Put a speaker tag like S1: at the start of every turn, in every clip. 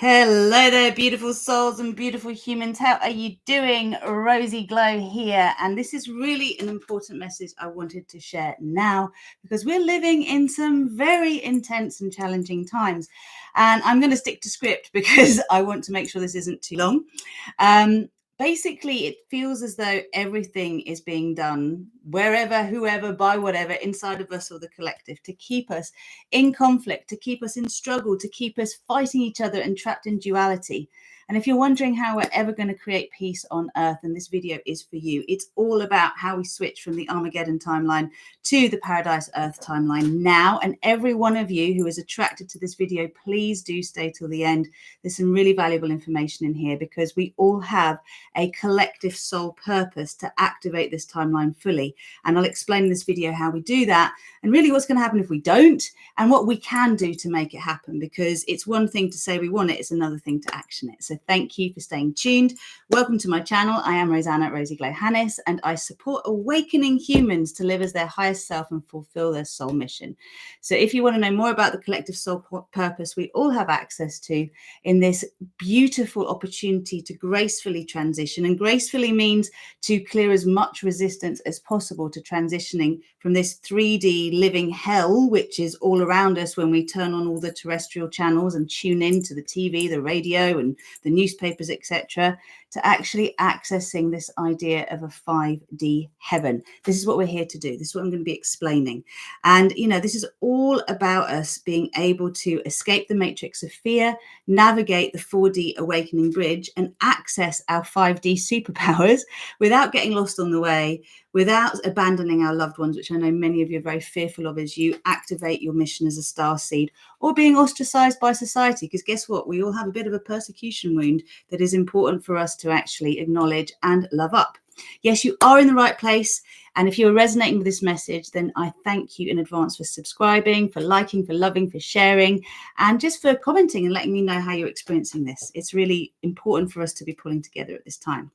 S1: Hello there, beautiful souls and beautiful humans. How are you doing? RozyGlow here. And this is really an important message I wanted to share now because we're living in some very intense and challenging times. And I'm going to stick to script because I want to make sure this isn't too long. Basically, it feels as though everything is being done wherever, whoever, by whatever, inside of us or the collective, to keep us in conflict, to keep us in struggle, to keep us fighting each other and trapped in duality. And if you're wondering how we're ever going to create peace on Earth, and this video is for you, it's all about how we switch from the Armageddon timeline to the Paradise Earth timeline now. And every one of you who is attracted to this video, please do stay till the end. There's some really valuable information in here because we all have a collective soul purpose to activate this timeline fully. And I'll explain in this video how we do that and really what's going to happen if we don't and what we can do to make it happen, because it's one thing to say we want it, it's another thing to action it. So thank you for staying tuned. Welcome to my channel. I am Rosanna RozyGlow Hannes, and I support awakening humans to live as their highest self and fulfill their soul mission. So if you want to know more about the collective soul purpose we all have access to in this beautiful opportunity to gracefully transition, and gracefully means to clear as much resistance as possible to transitioning from this 3D living hell, which is all around us when we turn on all the terrestrial channels and tune in to the TV, the radio and the newspapers, etc., to actually accessing this idea of a 5D heaven. This is what we're here to do. This is what I'm going to be explaining. And, you know, this is all about us being able to escape the matrix of fear, navigate the 4D awakening bridge, and access our 5D superpowers without getting lost on the way, without abandoning our loved ones, which I know many of you are very fearful of as you activate your mission as a starseed, or being ostracized by society. Because guess what? We all have a bit of a persecution wound that is important for us to actually acknowledge and love up. Yes, you are in the right place. And if you're resonating with this message, then I thank you in advance for subscribing, for liking, for loving, for sharing, and just for commenting and letting me know how you're experiencing this. It's really important for us to be pulling together at this time.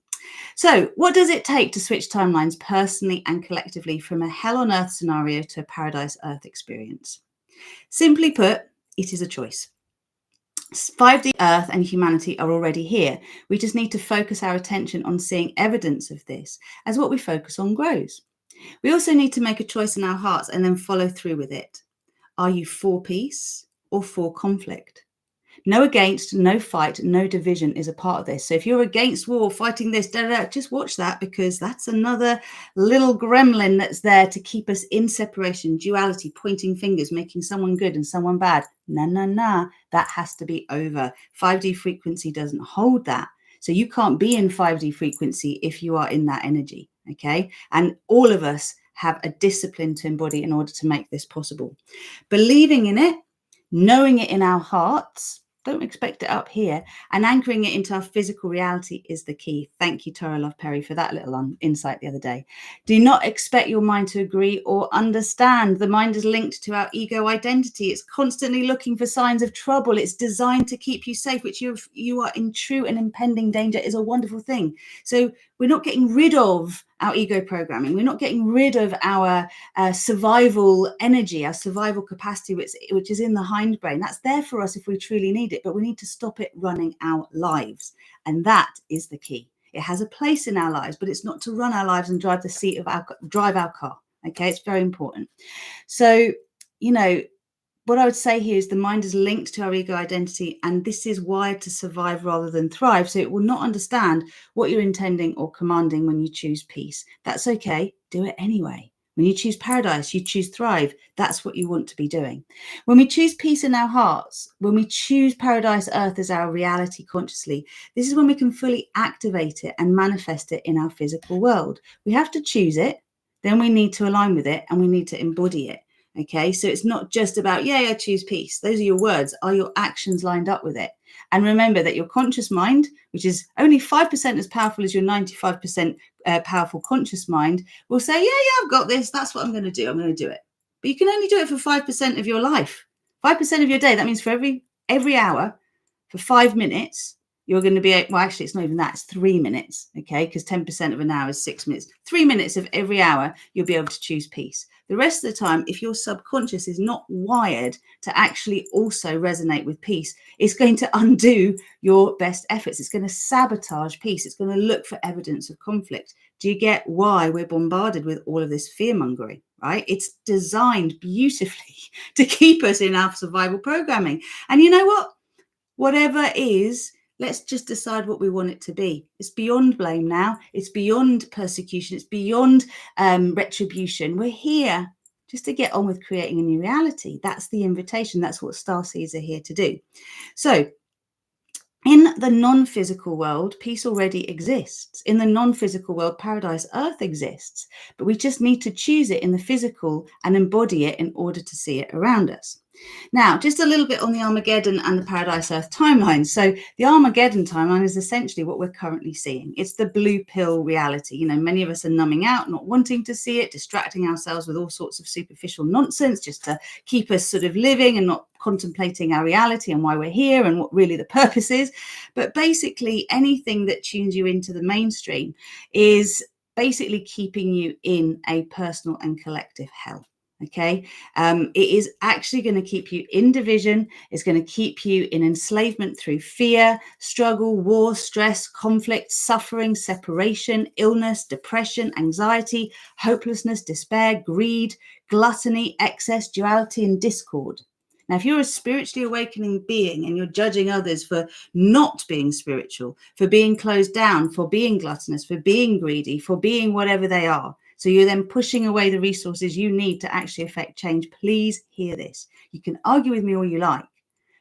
S1: So what does it take to switch timelines personally and collectively from a hell on earth scenario to a paradise earth experience? Simply put, it is a choice. 5D Earth and humanity are already here. We just need to focus our attention on seeing evidence of this as what we focus on grows. We also need to make a choice in our hearts and then follow through with it. Are you for peace or for conflict? No against, no fight, no division is a part of this. So if you're against war, fighting this, just watch that, because that's another little gremlin that's there to keep us in separation, duality, pointing fingers, making someone good and someone bad. Nah. That has to be over. 5D frequency doesn't hold that. So you can't be in 5D frequency if you are in that energy, okay? And all of us have a discipline to embody in order to make this possible. Believing in it, knowing it in our hearts, don't expect it up here, and anchoring it into our physical reality is the key. Thank you, Tara Love Perry, for that little insight the other day. Do not expect your mind to agree or understand. The mind is linked to our ego identity. It's constantly looking for signs of trouble. It's designed to keep you safe, which you are in true and impending danger is a wonderful thing. So we're not getting rid of our ego programming. We're not getting rid of our survival energy, our survival capacity, which is in the hindbrain. That's there for us if we truly need it, but we need to stop it running our lives. And that is the key. It has a place in our lives, but it's not to run our lives and drive our car. Okay, it's very important. So, you know, what I would say here is the mind is linked to our ego identity, and this is wired to survive rather than thrive. So it will not understand what you're intending or commanding when you choose peace. That's okay. Do it anyway. When you choose paradise, you choose thrive. That's what you want to be doing. When we choose peace in our hearts, when we choose paradise earth as our reality consciously, this is when we can fully activate it and manifest it in our physical world. We have to choose it, then we need to align with it, and we need to embody it. Okay, so it's not just about, I choose peace. Those are your words. Are your actions lined up with it? And remember that your conscious mind, which is only 5% as powerful as your 95% powerful conscious mind, will say, I've got this. That's what I'm going to do. I'm going to do it. But you can only do it for 5% of your life, 5% of your day. That means for every hour, for 5 minutes, you're going to be, well, actually, it's not even that. It's 3 minutes, okay? Because 10% of an hour is 6 minutes. 3 minutes of every hour, you'll be able to choose peace. The rest of the time, if your subconscious is not wired to actually also resonate with peace, it's going to undo your best efforts. It's going to sabotage peace. It's going to look for evidence of conflict. Do you get why we're bombarded with all of this fear mongering, right? It's designed beautifully to keep us in our survival programming. And you know what? Whatever is, let's just decide what we want it to be. It's beyond blame now. It's beyond persecution. It's beyond retribution. We're here just to get on with creating a new reality. That's the invitation. That's what StarSeeds are here to do. So in the non-physical world, peace already exists. In the non-physical world, paradise earth exists. But we just need to choose it in the physical and embody it in order to see it around us. Now, just a little bit on the Armageddon and the Paradise Earth timeline. So the Armageddon timeline is essentially what we're currently seeing. It's the blue pill reality. You know, many of us are numbing out, not wanting to see it, distracting ourselves with all sorts of superficial nonsense just to keep us sort of living and not contemplating our reality and why we're here and what really the purpose is. But basically, anything that tunes you into the mainstream is basically keeping you in a personal and collective hell. Okay, it is actually going to keep you in division. It's going to keep you in enslavement through fear, struggle, war, stress, conflict, suffering, separation, illness, depression, anxiety, hopelessness, despair, greed, gluttony, excess, duality, and discord. Now, if you're a spiritually awakening being and you're judging others for not being spiritual, for being closed down, for being gluttonous, for being greedy, for being whatever they are, so you're then pushing away the resources you need to actually affect change, please hear this. You can argue with me all you like,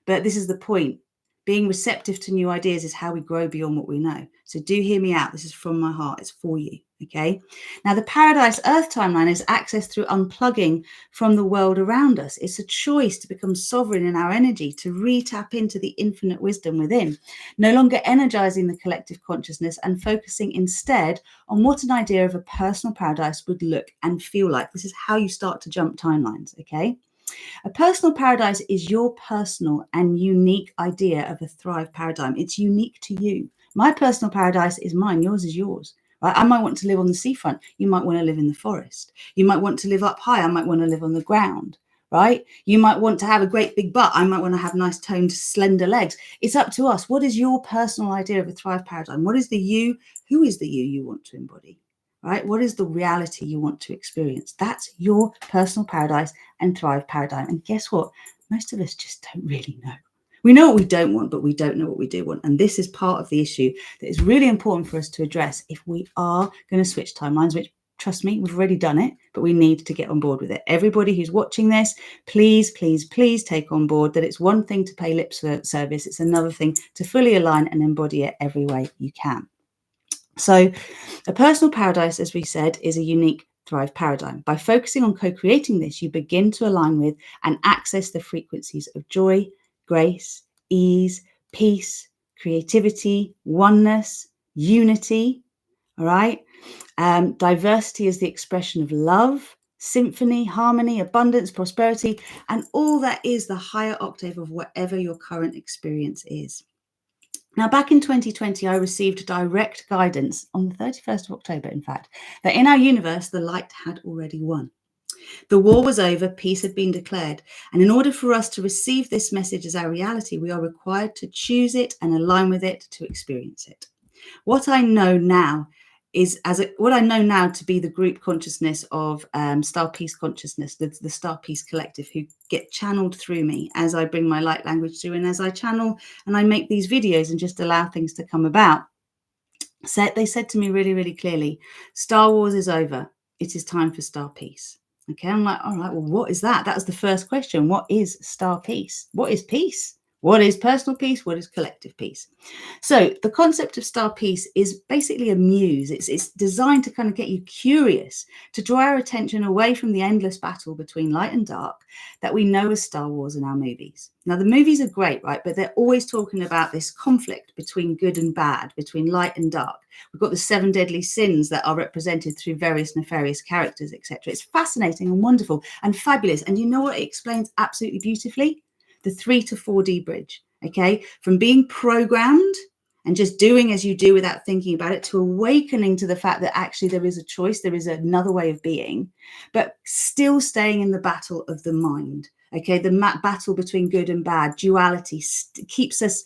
S1: but this is the point. Being receptive to new ideas is how we grow beyond what we know. So do hear me out. This is from my heart. It's for you. Okay. Now, the Paradise Earth timeline is accessed through unplugging from the world around us. It's a choice to become sovereign in our energy, to re-tap into the infinite wisdom within, no longer energizing the collective consciousness and focusing instead on what an idea of a personal paradise would look and feel like. This is how you start to jump timelines. Okay. A personal paradise is your personal and unique idea of a Thrive paradigm. It's unique to you. My personal paradise is mine. Yours is yours. Right? I might want to live on the seafront. You might want to live in the forest. You might want to live up high. I might want to live on the ground. Right? You might want to have a great big butt. I might want to have nice toned, slender legs. It's up to us. What is your personal idea of a Thrive paradigm? What is the you? Who is the you want to embody? Right? What is the reality you want to experience? That's your personal paradise and Thrive paradigm. And guess what? Most of us just don't really know. We know what we don't want, but we don't know what we do want. And this is part of the issue that is really important for us to address if we are going to switch timelines, which, trust me, we've already done it, but we need to get on board with it. Everybody who's watching this, please, please, please take on board that it's one thing to pay lip service. It's another thing to fully align and embody it every way you can. So a personal paradise, as we said, is a unique Thrive paradigm. By focusing on co-creating this, you begin to align with and access the frequencies of joy, grace, ease, peace, creativity, oneness, unity. All right. Diversity is the expression of love, symphony, harmony, abundance, prosperity, and all that is the higher octave of whatever your current experience is. Now, back in 2020, I received direct guidance on the 31st of October, in fact, that in our universe, the light had already won. The war was over, peace had been declared. And in order for us to receive this message as our reality, we are required to choose it and align with it to experience it. What I know now is what I know now to be the group consciousness of StarPeace consciousness, the StarPeace collective, who get channeled through me as I bring my light language through, and as I channel and I make these videos and just allow things to come about. They said to me really, really clearly, Star Wars is over. It is time for StarPeace. Okay, I'm like, all right, well, what is that? That was the first question. What is StarPeace? What is peace? What is personal peace? What is collective peace? So the concept of StarPeace is basically a muse. It's designed to kind of get you curious, to draw our attention away from the endless battle between light and dark that we know as Star Wars in our movies. Now, the movies are great, right? But they're always talking about this conflict between good and bad, between light and dark. We've got the 7 deadly sins that are represented through various nefarious characters, etc. It's fascinating and wonderful and fabulous. And you know what it explains absolutely beautifully? The 3 to 4D bridge, okay? From being programmed and just doing as you do without thinking about it, to awakening to the fact that actually there is a choice, there is another way of being, but still staying in the battle of the mind. Okay, the battle between good and bad, duality, keeps us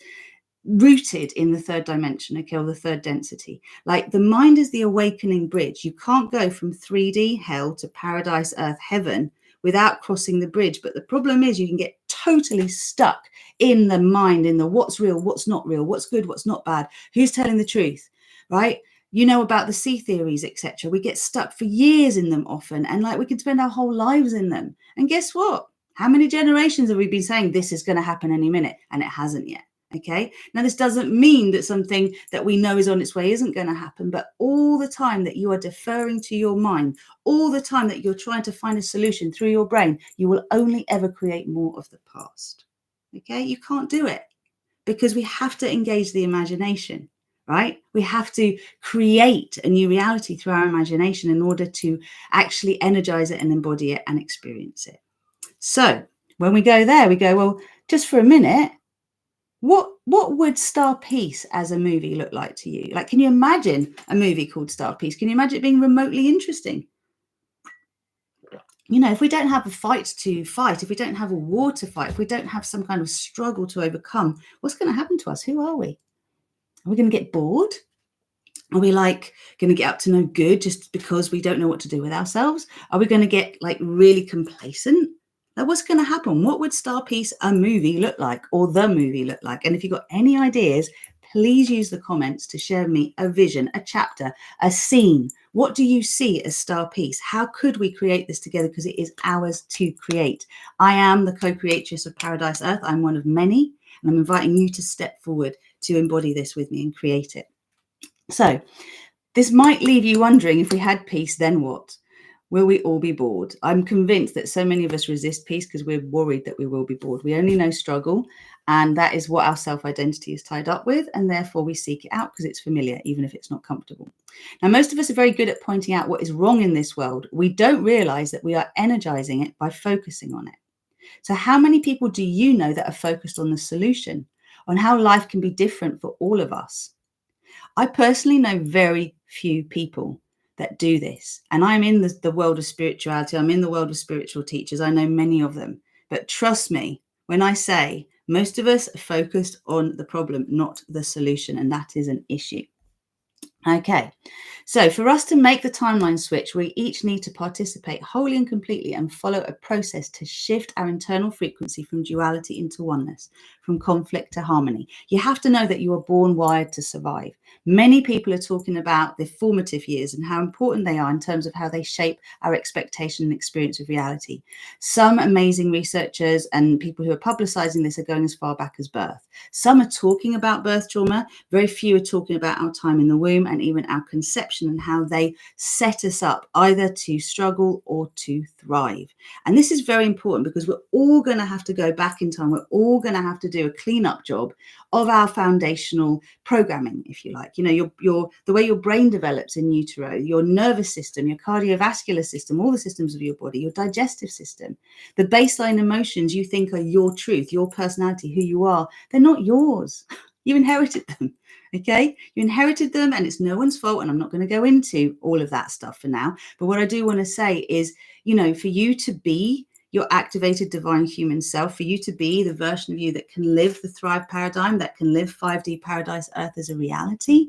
S1: rooted in the third dimension, okay, or the third density. Like the mind is the awakening bridge. You can't go from 3D hell to paradise, earth, heaven without crossing the bridge. But the problem is you can get totally stuck in the mind, in the what's real, what's not real, what's good, what's not bad, who's telling the truth, right? You know about the sea theories, etc. We get stuck for years in them often, and like we can spend our whole lives in them. And guess what? How many generations have we been saying this is going to happen any minute, and it hasn't yet? Okay, now this doesn't mean that something that we know is on its way isn't going to happen, but all the time that you are deferring to your mind, all the time that you're trying to find a solution through your brain, you will only ever create more of the past. Okay, you can't do it, because we have to engage the imagination, right? We have to create a new reality through our imagination in order to actually energize it and embody it and experience it. So when we go there, we go, well, just for a minute, what would StarPeace as a movie look like to you? Like, can you imagine a movie called StarPeace? Can you imagine it being remotely interesting? You know, if we don't have a fight to fight, if we don't have a war to fight, if we don't have some kind of struggle to overcome, what's going to happen to us? Who are we? Are we going to get bored? Are we like going to get up to no good just because we don't know what to do with ourselves? Are we going to get like really complacent? Now, what's going to happen? What would StarPeace, a movie, look like, or the movie look like? And if you've got any ideas, please use the comments to share with me a vision, a chapter, a scene. What do you see as StarPeace? How could we create this together? Because it is ours to create. I am the co-creatress of Paradise Earth. I'm one of many, and I'm inviting you to step forward to embody this with me and create it. So this might leave you wondering, if we had peace, then what? Will we all be bored? I'm convinced that so many of us resist peace because we're worried that we will be bored. We only know struggle, and that is what our self-identity is tied up with, and therefore we seek it out because it's familiar, even if it's not comfortable. Now, most of us are very good at pointing out what is wrong in this world. We don't realize that we are energizing it by focusing on it. So how many people do you know that are focused on the solution, on how life can be different for all of us? I personally know very few people that do this. And I'm in the world of spirituality. I'm in the world of spiritual teachers. I know many of them. But trust me when I say most of us are focused on the problem, not the solution. And that is an issue. Okay, so for us to make the timeline switch, we each need to participate wholly and completely and follow a process to shift our internal frequency from duality into oneness, from conflict to harmony. You have to know that you are born wired to survive. Many people are talking about the formative years and how important they are in terms of how they shape our expectation and experience of reality. Some amazing researchers and people who are publicizing this are going as far back as birth. Some are talking about birth trauma. Very few are talking about our time in the womb and even our conception and how they set us up either to struggle or to thrive. And this is very important because we're all going to have to go back in time. We're all going to have to do a cleanup job of our foundational programming, if you like. You know, the way your brain develops in utero, your nervous system, your cardiovascular system, all the systems of your body, your digestive system, the baseline emotions you think are your truth, your personality, who you are, they're not yours. You inherited them. Okay, you inherited them and it's no one's fault. And I'm not going to go into all of that stuff for now. But what I do want to say is, you know, for you to be your activated divine human self, for you to be the version of you that can live the Thrive paradigm, that can live 5D Paradise Earth as a reality,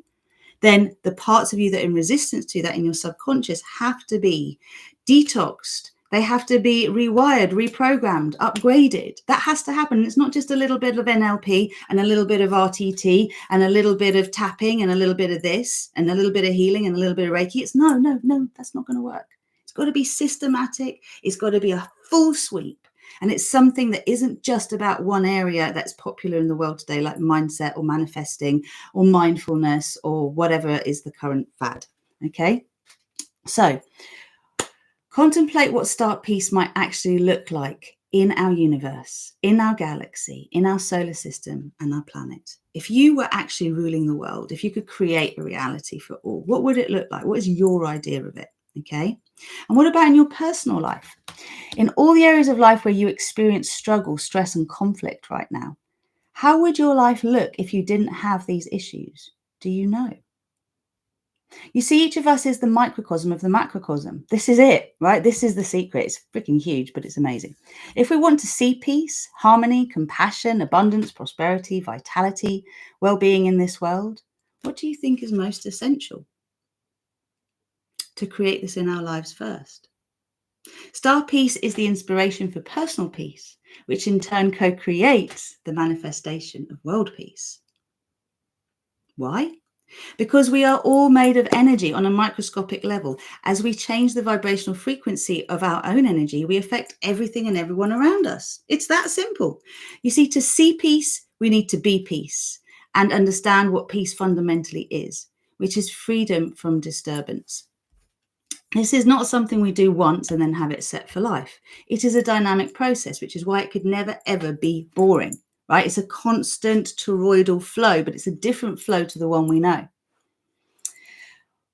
S1: then the parts of you that are in resistance to that in your subconscious have to be detoxed. They have to be rewired, reprogrammed, upgraded. That has to happen. It's not just a little bit of NLP and a little bit of RTT and a little bit of tapping and a little bit of this and a little bit of healing and a little bit of Reiki. It's no, that's not going to work. It's got to be systematic. It's got to be a full sweep. And it's something that isn't just about one area that's popular in the world today, like mindset or manifesting or mindfulness or whatever is the current fad. Okay, so contemplate what StarPeace might actually look like in our universe, in our galaxy, in our solar system and our planet. If you were actually ruling the world, if you could create a reality for all, what would it look like? What is your idea of it? Okay. And what about in your personal life? In all the areas of life where you experience struggle, stress, and conflict right now, How would your life look if you didn't have these issues? Do you know? You see, each of us is the microcosm of the macrocosm. This is it, right? This is the secret. It's freaking huge, but it's amazing. If we want to see peace, harmony, compassion, abundance, prosperity, vitality, well-being in this world, what do you think is most essential to create this in our lives first? StarPeace is the inspiration for personal peace, which in turn co-creates the manifestation of world peace. Why? Because we are all made of energy on a microscopic level. As we change the vibrational frequency of our own energy, we affect everything and everyone around us. It's that simple. You see, to see peace, we need to be peace and understand what peace fundamentally is, which is freedom from disturbance. This is not something we do once and then have it set for life. It is a dynamic process, which is why it could never, ever be boring, right? It's a constant toroidal flow, but it's a different flow to the one we know.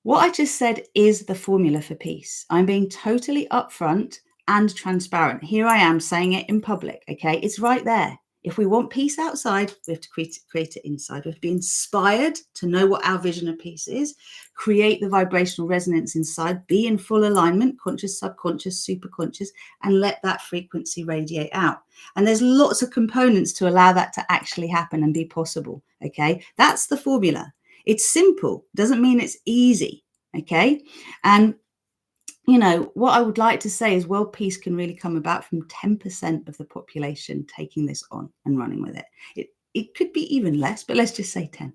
S1: What I just said is the formula for peace. I'm being totally upfront and transparent. Here I am saying it in public, okay? It's right there. If we want peace outside, we have to create it inside. We have to be inspired to know what our vision of peace is, create the vibrational resonance inside, be in full alignment, conscious, subconscious, superconscious, and let that frequency radiate out. And there's lots of components to allow that to actually happen and be possible, okay? That's the formula. It's simple, doesn't mean it's easy, okay? And you know, what I would like to say is world peace can really come about from 10% of the population taking this on and running with it. It could be even less, but let's just say 10.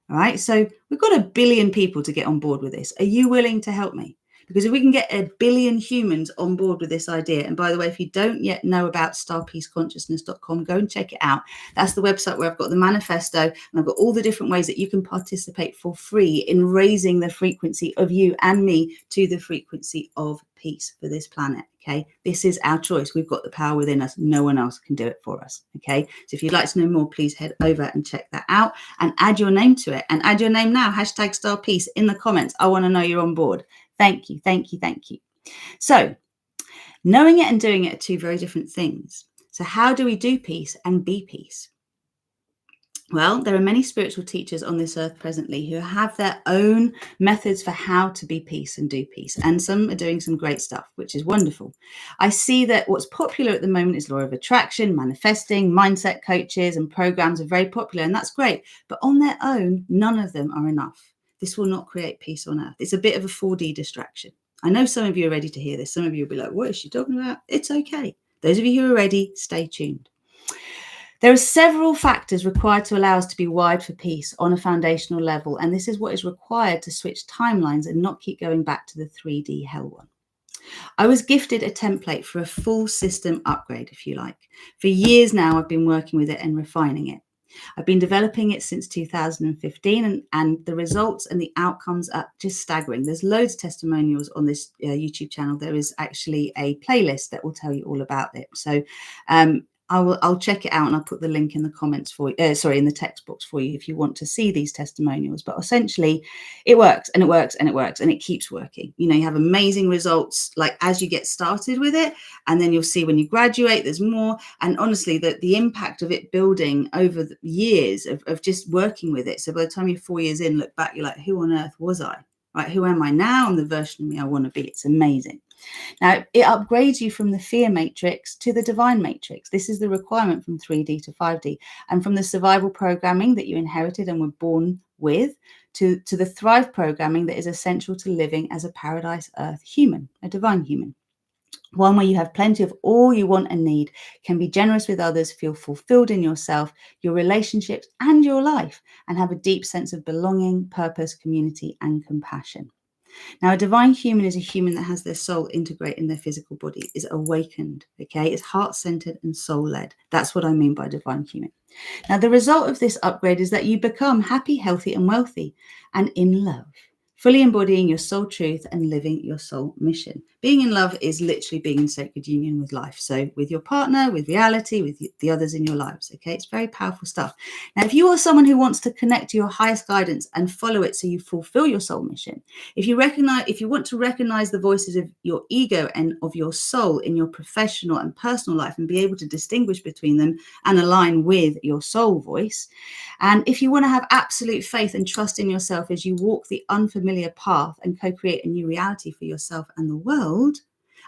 S1: All right. So we've got 1 billion people to get on board with this. Are you willing to help me? Because if we can get 1 billion humans on board with this idea, and by the way, if you don't yet know about starpeaceconsciousness.com, go and check it out. That's the website where I've got the manifesto and I've got all the different ways that you can participate for free in raising the frequency of you and me to the frequency of peace for this planet. Okay, this is our choice. We've got the power within us. No one else can do it for us. Okay, so if you'd like to know more, please head over and check that out and add your name to it. And add your name now, #StarPeace in the comments. I want to know you're on board. Thank you, thank you, thank you. So knowing it and doing it are two very different things. So how do we do peace and be peace? Well, there are many spiritual teachers on this earth presently who have their own methods for how to be peace and do peace. And some are doing some great stuff, which is wonderful. I see that what's popular at the moment is law of attraction, manifesting, mindset coaches and programs are very popular. And that's great. But on their own, none of them are enough. This will not create peace on earth. It's a bit of a 4D distraction. I know some of you are ready to hear this. Some of you will be like, what is she talking about? It's okay. Those of you who are ready, stay tuned. There are several factors required to allow us to be wired for peace on a foundational level, and this is what is required to switch timelines and not keep going back to the 3D hell one. I was gifted a template for a full system upgrade, if you like. For years now, I've been working with it and refining it. I've been developing it since 2015, and the results and the outcomes are just staggering. There's loads of testimonials on this YouTube channel. There is actually a playlist that will tell you all about it. So I'll check it out and I'll put the link in the comments for you, in the text box for you if you want to see these testimonials. But essentially it works and it works and it works and it keeps working. You know, you have amazing results like as you get started with it, and then you'll see when you graduate, there's more. And honestly, the impact of it building over the years of just working with it. So by the time you're 4 years in, look back, you're like, who on earth was I? Right? Who am I now? I'm the version of me I want to be. It's amazing. Now, it upgrades you from the fear matrix to the divine matrix. This is the requirement from 3D to 5D, and from the survival programming that you inherited and were born with to the thrive programming that is essential to living as a paradise earth human, a divine human. One where you have plenty of all you want and need, can be generous with others, feel fulfilled in yourself, your relationships and your life, and have a deep sense of belonging, purpose, community and compassion. Now, a divine human is a human that has their soul integrate in their physical body, is awakened, okay? It's heart-centered and soul-led. That's what I mean by divine human. Now, the result of this upgrade is that you become happy, healthy, and wealthy, and in love, fully embodying your soul truth and living your soul mission. Being in love is literally being in sacred union with life. So with your partner, with reality, with the others in your lives. Okay, it's very powerful stuff. Now, if you are someone who wants to connect to your highest guidance and follow it so you fulfill your soul mission, if you want to recognize the voices of your ego and of your soul in your professional and personal life and be able to distinguish between them and align with your soul voice, and if you want to have absolute faith and trust in yourself as you walk the unfamiliar path and co-create a new reality for yourself and the world,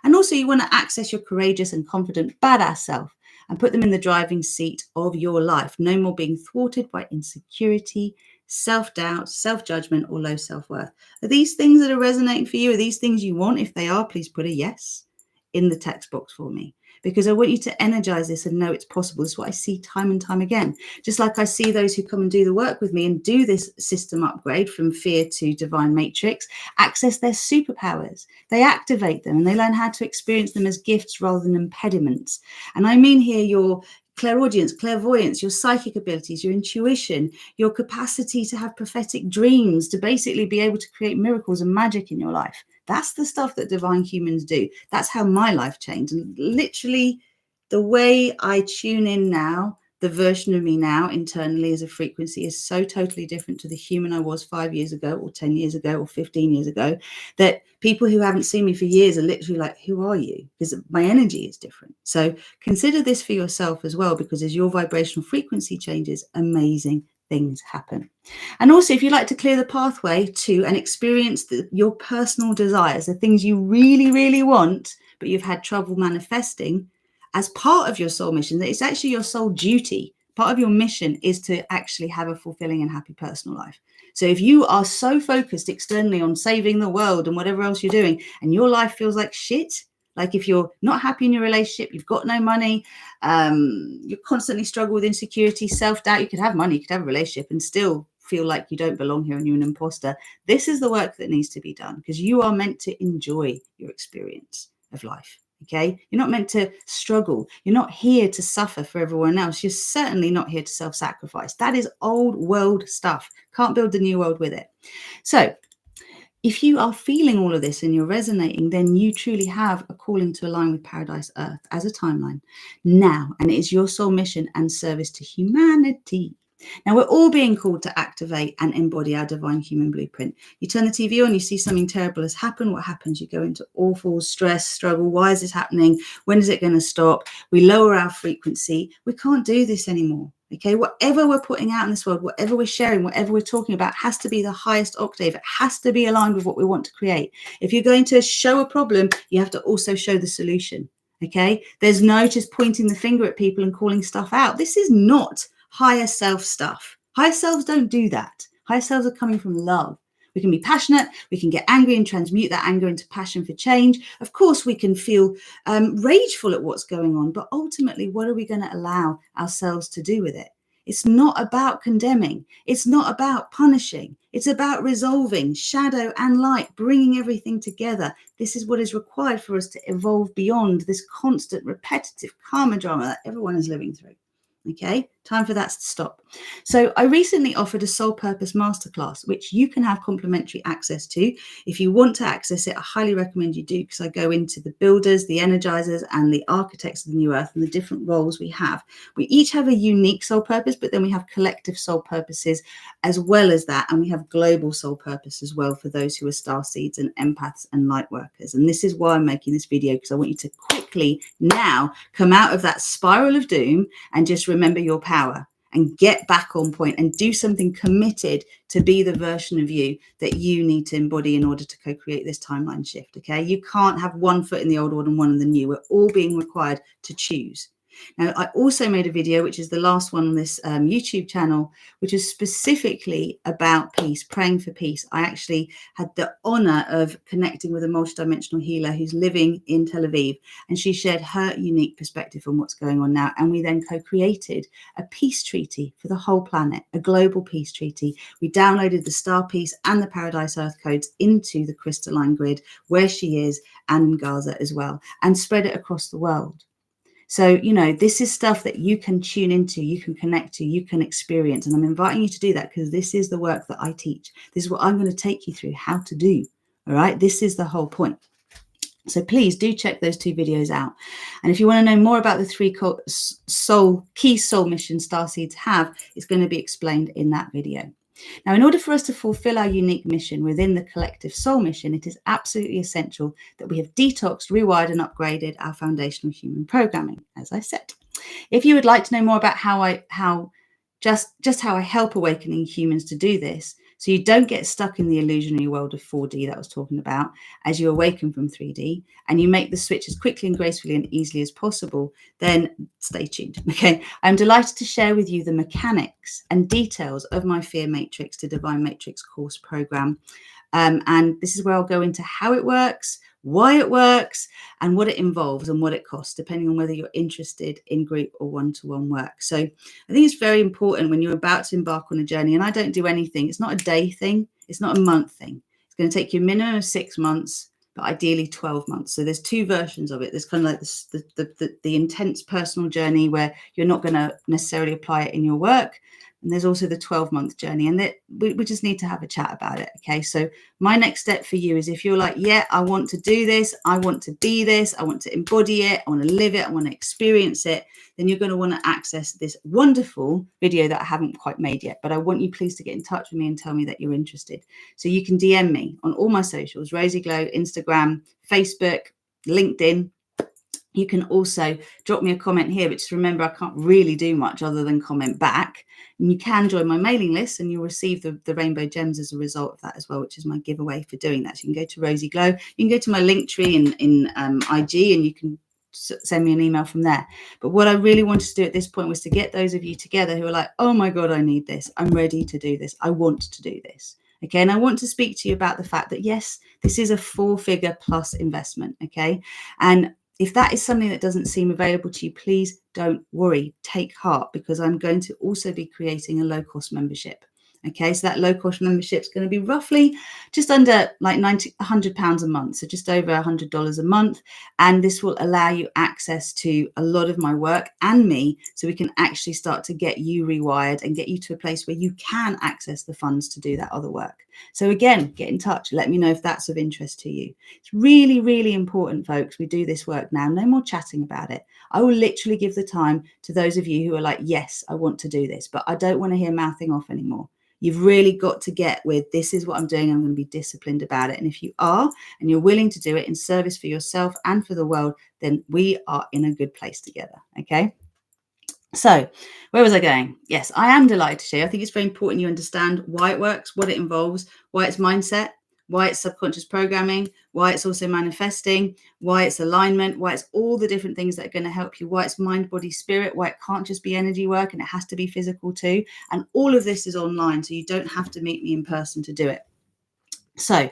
S1: and also you want to access your courageous and confident badass self and put them in the driving seat of your life, no more being thwarted by insecurity, self-doubt, self-judgment, or low self-worth. Are these things that are resonating for you? Are these things you want? If they are, please put a yes in the text box for me, because I want you to energize this and know it's possible. This is what I see time and time again. Just like I see those who come and do the work with me and do this system upgrade from fear to divine matrix, access their superpowers. They activate them and they learn how to experience them as gifts rather than impediments. And I mean here your clairaudience, clairvoyance, your psychic abilities, your intuition, your capacity to have prophetic dreams, to basically be able to create miracles and magic in your life. That's the stuff that divine humans do. That's how my life changed. And literally the way I tune in now, the version of me now internally as a frequency is so totally different to the human I was 5 years ago or 10 years ago or 15 years ago, that people who haven't seen me for years are literally like, who are you? Because my energy is different. So consider this for yourself as well, because as your vibrational frequency changes, amazing things happen. And also, if you'd like to clear the pathway to and experience your personal desires, the things you really, really want, but you've had trouble manifesting, as part of your soul mission, that it's actually your soul duty. Part of your mission is to actually have a fulfilling and happy personal life. So if you are so focused externally on saving the world and whatever else you're doing, and your life feels like shit, like if you're not happy in your relationship, you've got no money, you constantly struggle with insecurity, self-doubt, you could have money, you could have a relationship and still feel like you don't belong here and you're an imposter. This is the work that needs to be done, because you are meant to enjoy your experience of life. Okay, you're not meant to struggle. You're not here to suffer for everyone else. You're certainly not here to self-sacrifice. That is old world stuff. Can't build the new world with it. So if you are feeling all of this and you're resonating, then you truly have a calling to align with Paradise Earth as a timeline now. And it is your soul mission and service to humanity. Now, we're all being called to activate and embody our divine human blueprint. You turn the TV on, you see something terrible has happened. What happens? You go into awful stress, struggle. Why is this happening? When is it going to stop? We lower our frequency. We can't do this anymore. Okay, whatever we're putting out in this world, whatever we're sharing, whatever we're talking about has to be the highest octave. It has to be aligned with what we want to create. If you're going to show a problem, you have to also show the solution. Okay, there's no just pointing the finger at people and calling stuff out. This is not higher self stuff. Higher selves don't do that. Higher selves are coming from love. We can be passionate, we can get angry and transmute that anger into passion for change. Of course, we can feel rageful at what's going on, but ultimately, what are we going to allow ourselves to do with it? It's not about condemning. It's not about punishing. It's about resolving shadow and light, bringing everything together. This is what is required for us to evolve beyond this constant, repetitive karma drama that everyone is living through. Okay, time for that to stop. So I recently offered a Soul Purpose Masterclass, which you can have complimentary access to. If you want to access it, I highly recommend you do, because I go into the builders, the energizers, and the architects of the new earth and the different roles we have. We each have a unique soul purpose, but then we have collective soul purposes as well as that. And we have global soul purpose as well for those who are StarSeeds and Empaths and Lightworkers. And this is why I'm making this video, because I want you to quickly now come out of that spiral of doom and just remember your power and get back on point and do something committed to be the version of you that you need to embody in order to co-create this timeline shift. Okay, you can't have one foot in the old world and one in the new. We're all being required to choose. Now, I also made a video, which is the last one on this YouTube channel, which is specifically about peace, praying for peace. I actually had the honor of connecting with a multidimensional healer who's living in Tel Aviv, and she shared her unique perspective on what's going on now. And we then co-created a peace treaty for the whole planet, a global peace treaty. We downloaded the StarPeace and the Paradise Earth codes into the crystalline grid where she is and in Gaza as well, and spread it across the world. So, you know, this is stuff that you can tune into, you can connect to, you can experience. And I'm inviting you to do that because this is the work that I teach. This is what I'm going to take you through how to do. All right. This is the whole point. So please do check those 2 videos out. And if you want to know more about the 3 key soul missions StarSeeds have, it's going to be explained in that video. Now, in order for us to fulfill our unique mission within the collective soul mission, it is absolutely essential that we have detoxed, rewired, and upgraded our foundational human programming, as I said. If you would like to know more about how I help awakening humans to do this, so you don't get stuck in the illusionary world of 4D that I was talking about as you awaken from 3D, and you make the switch as quickly and gracefully and easily as possible, then stay tuned. Okay, I'm delighted to share with you the mechanics and details of my Fear Matrix to Divine Matrix course program. And this is where I'll go into how it works, why it works, and what it involves and what it costs, depending on whether you're interested in group or one-to-one work. So I think it's very important when you're about to embark on a journey, and I don't do anything. It's not a day thing. It's not a month thing. It's going to take you a minimum of 6 months, but ideally 12 months. So there's 2 versions of it. There's kind of like the intense personal journey where you're not going to necessarily apply it in your work. And there's also the 12-month journey, and that we just need to have a chat about it. Okay, so my next step for you is if you're like, yeah, I want to do this, I want to be this, I want to embody it, I want to live it, I want to experience it, then you're going to want to access this wonderful video that I haven't quite made yet. But I want you please to get in touch with me and tell me that you're interested. So you can DM me on all my socials, RozyGlow, Instagram, Facebook, LinkedIn. You can also drop me a comment here, which remember, I can't really do much other than comment back. And you can join my mailing list and you'll receive the rainbow gems as a result of that as well, which is my giveaway for doing that. So you can go to RozyGlow. You can go to my link tree in IG and you can send me an email from there. But what I really wanted to do at this point was to get those of you together who are like, oh my God, I need this. I'm ready to do this. I want to do this. Okay, and I want to speak to you about the fact that, yes, this is a 4-figure plus investment. Okay, and if that is something that doesn't seem available to you, please don't worry, take heart, because I'm going to also be creating a low-cost membership. Okay, so that low-cost membership is going to be roughly just under like £100 a month, so just over $100 a month. And this will allow you access to a lot of my work and me, so we can actually start to get you rewired and get you to a place where you can access the funds to do that other work. So again, get in touch. Let me know if that's of interest to you. It's really, really important, folks. We do this work now. No more chatting about it. I will literally give the time to those of you who are like, yes, I want to do this, but I don't want to hear mouthing off anymore. You've really got to get with, this is what I'm doing. I'm going to be disciplined about it. And if you are, and you're willing to do it in service for yourself and for the world, then we are in a good place together. Okay. So where was I going? Yes, I am delighted to share. I think it's very important you understand why it works, what it involves, why it's mindset, why it's subconscious programming, why it's also manifesting, why it's alignment, why it's all the different things that are going to help you, why it's mind, body, spirit, why it can't just be energy work and it has to be physical too. And all of this is online, so you don't have to meet me in person to do it. So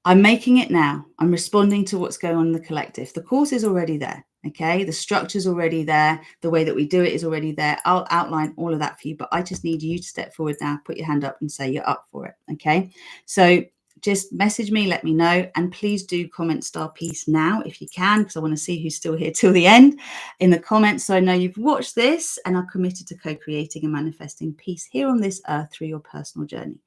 S1: I'm making it now. I'm responding to what's going on in the collective. The course is already there. Okay, the structure's already there. The way that we do it is already there. I'll outline all of that for you, but I just need you to step forward now, put your hand up and say you're up for it. Okay, so just message me, let me know, and please do comment StarPeace now if you can, because I want to see who's still here till the end in the comments, so I know you've watched this and are committed to co-creating and manifesting peace here on this earth through your personal journey.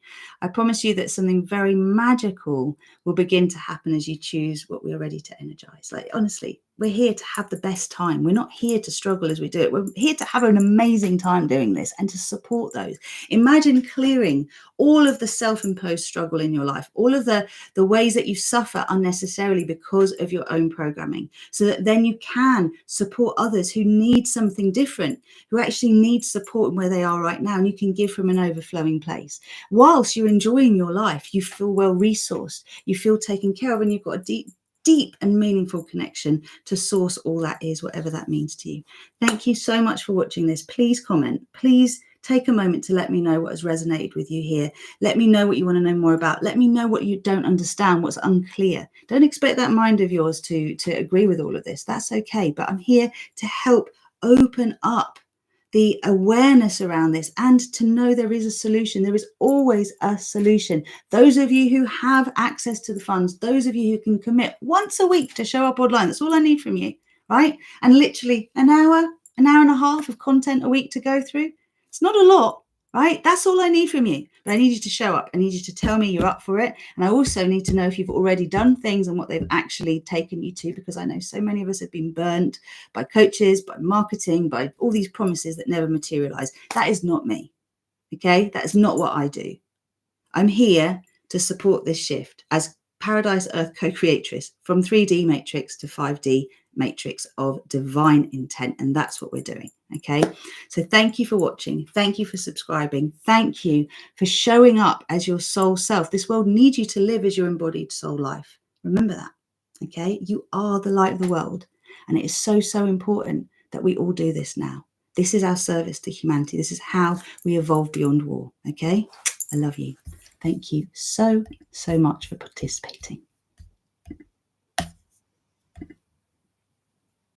S1: I promise you that something very magical will begin to happen as you choose what we are ready to energize. Like, honestly, we're here to have the best time. We're not here to struggle as we do it. We're here to have an amazing time doing this and to support those. Imagine clearing all of the self-imposed struggle in your life, all of the ways that you suffer unnecessarily because of your own programming, so that then you can support others who need something different, who actually need support in where they are right now, and you can give from an overflowing place. Whilst you're enjoying your life, you feel well resourced, you feel taken care of, and you've got a deep and meaningful connection to source all that is, whatever that means to you. Thank you so much for watching this. Please comment. Please take a moment to let me know what has resonated with you here. Let me know what you want to know more about. Let me know what you don't understand, what's unclear. Don't expect that mind of yours to agree with all of this. That's okay. But I'm here to help open up the awareness around this and to know there is a solution. There is always a solution. Those of you who have access to the funds, those of you who can commit once a week to show up online, that's all I need from you, right? And literally an hour and a half of content a week to go through. It's not a lot, right? That's all I need from you. But I need you to show up. I need you to tell me you're up for it. And I also need to know if you've already done things and what they've actually taken you to, because I know so many of us have been burnt by coaches, by marketing, by all these promises that never materialize. That is not me. Okay? That is not what I do. I'm here to support this shift as Paradise Earth co-creatrix from 3D matrix to 5D matrix of divine intent. And that's what we're doing. Okay. So thank you for watching. Thank you for subscribing. Thank you for showing up as your soul self. This world needs you to live as your embodied soul life. Remember that. Okay. You are the light of the world. And it is so, so important that we all do this now. This is our service to humanity. This is how we evolve beyond war. Okay. I love you. Thank you so, so much for participating.